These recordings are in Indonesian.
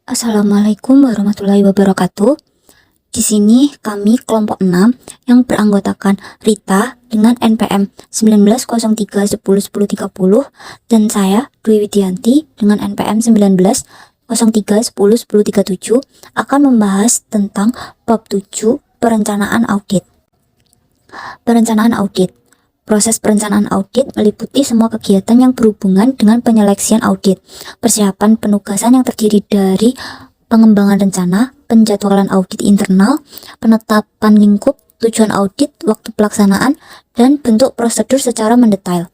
Assalamualaikum warahmatullahi wabarakatuh. Di sini kami kelompok 6 yang beranggotakan Rita dengan NPM 1903101030 dan saya Dwi Widianti dengan NPM 1903101037 akan membahas tentang bab 7 perencanaan audit. Perencanaan audit. Proses perencanaan audit meliputi semua kegiatan yang berhubungan dengan penyeleksian audit, persiapan penugasan yang terdiri dari pengembangan rencana, penjadwalan audit internal, penetapan lingkup, tujuan audit, waktu pelaksanaan, dan bentuk prosedur secara mendetail.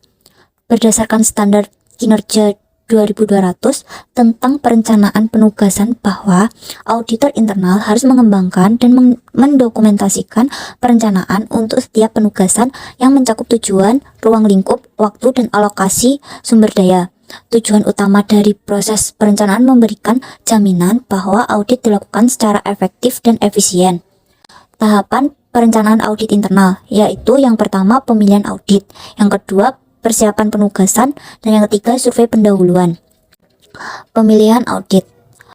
Berdasarkan standar kinerja 2200 tentang perencanaan penugasan bahwa auditor internal harus mengembangkan dan mendokumentasikan perencanaan untuk setiap penugasan yang mencakup tujuan, ruang lingkup, waktu, dan alokasi sumber daya. Tujuan utama dari proses perencanaan memberikan jaminan bahwa audit dilakukan secara efektif dan efisien. Tahapan perencanaan audit internal, yaitu yang pertama pemilihan audit, yang kedua persiapan penugasan, dan yang ketiga survei pendahuluan. Pemilihan audit.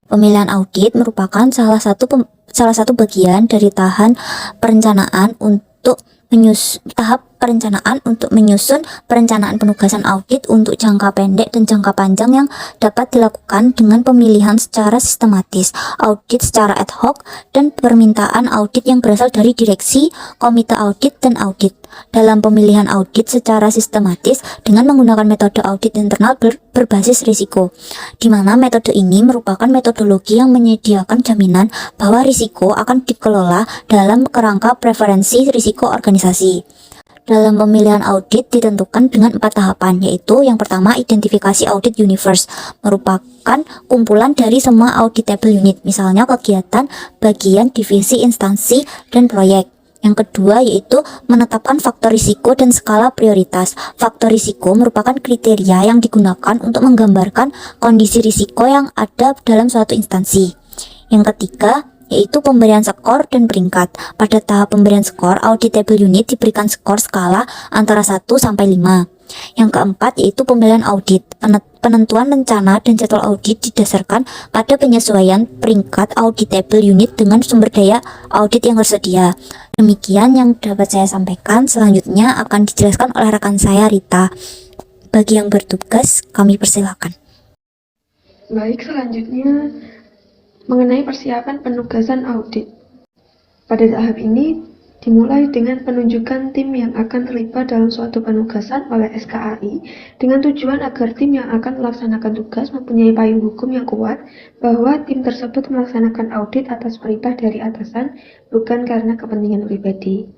Pemilihan audit merupakan salah satu bagian dari perencanaan untuk menyusun perencanaan penugasan audit untuk jangka pendek dan jangka panjang yang dapat dilakukan dengan pemilihan secara sistematis, audit secara ad hoc, dan permintaan audit yang berasal dari direksi, komite audit, dan audit. Dalam pemilihan audit secara sistematis dengan menggunakan metode audit internal berbasis risiko, di mana metode ini merupakan metodologi yang menyediakan jaminan bahwa risiko akan dikelola dalam kerangka preferensi risiko organisasi. Dalam pemilihan audit ditentukan dengan 4 tahapan, yaitu yang pertama identifikasi audit universe, merupakan kumpulan dari semua auditable unit, misalnya kegiatan, bagian, divisi, instansi, dan proyek. Yang kedua yaitu menetapkan faktor risiko dan skala prioritas. Faktor risiko merupakan kriteria yang digunakan untuk menggambarkan kondisi risiko yang ada dalam suatu instansi. Yang ketiga yaitu pemberian skor dan peringkat. Pada tahap pemberian skor, auditable unit diberikan skor skala antara 1 sampai 5. Yang keempat yaitu pemilihan audit. Penentuan rencana dan jadwal audit didasarkan pada penyesuaian peringkat auditable unit dengan sumber daya audit yang tersedia. Demikian yang dapat saya sampaikan. Selanjutnya akan dijelaskan oleh rekan saya Rita. Bagi yang bertugas, kami persilakan. Baik, selanjutnya mengenai persiapan penugasan audit. Pada tahap ini dimulai dengan penunjukan tim yang akan terlibat dalam suatu penugasan oleh SKAI dengan tujuan agar tim yang akan melaksanakan tugas mempunyai payung hukum yang kuat bahwa tim tersebut melaksanakan audit atas perintah dari atasan, bukan karena kepentingan pribadi.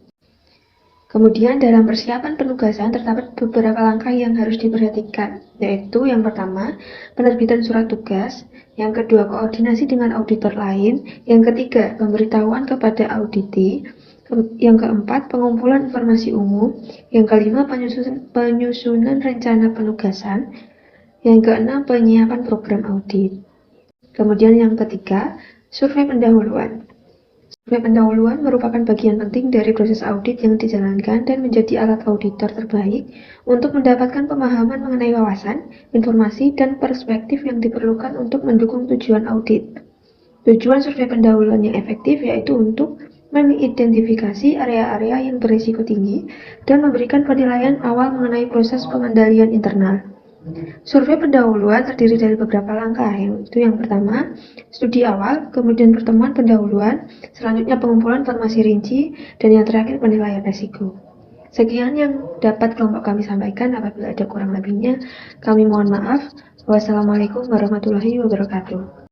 Kemudian dalam persiapan penugasan terdapat beberapa langkah yang harus diperhatikan, yaitu yang pertama, penerbitan surat tugas, yang kedua, koordinasi dengan auditor lain, yang ketiga, pemberitahuan kepada auditi, yang keempat, pengumpulan informasi umum, yang kelima, penyusunan rencana penugasan, yang keenam, penyiapan program audit. Kemudian yang ketiga, survei pendahuluan. Survei pendahuluan merupakan bagian penting dari proses audit yang dijalankan dan menjadi alat auditor terbaik untuk mendapatkan pemahaman mengenai wawasan, informasi, dan perspektif yang diperlukan untuk mendukung tujuan audit. Tujuan survei pendahuluan yang efektif yaitu untuk mengidentifikasi area-area yang berisiko tinggi dan memberikan penilaian awal mengenai proses pengendalian internal. Survei pendahuluan terdiri dari beberapa langkah, yaitu yang pertama, studi awal, kemudian pertemuan pendahuluan, selanjutnya pengumpulan informasi rinci, dan yang terakhir penilaian risiko. Sekian yang dapat kelompok kami sampaikan. Apabila ada kurang lebihnya, kami mohon maaf. Wassalamualaikum warahmatullahi wabarakatuh.